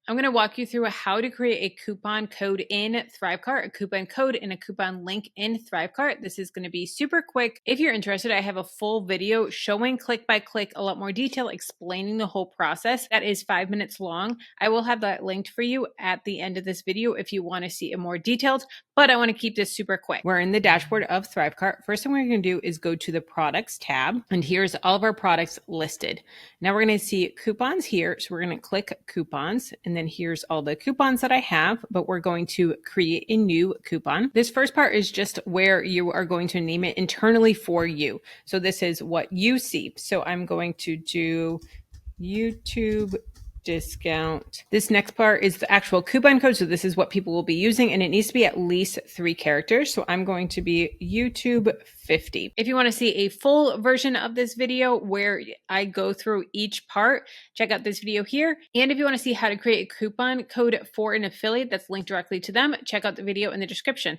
I'm going to walk you through how to create a coupon code in ThriveCart, a coupon code and a coupon link in ThriveCart. This is going to be super quick. If you're interested, I have a full video showing click by click, a lot more detail, explaining the whole process. That is 5 minutes long. I will have that linked for you at the end of this video if you want to see it more detailed, but I want to keep this super quick. We're in the dashboard of ThriveCart. First thing we're going to do is go to the products tab, and here's all of our products listed. Now we're going to see coupons here. So we're going to click coupons, and then here's all the coupons that I have, but we're going to create a new coupon. This first part is just where you are going to name it internally for you. So this is what you see. So I'm going to do YouTube discount. This next part is the actual coupon code. So this is what people will be using, and it needs to be at least 3 characters. So I'm going to be YouTube 50. If you want to see a full version of this video where I go through each part, check out this video here. And if you want to see how to create a coupon code for an affiliate that's linked directly to them, check out the video in the description.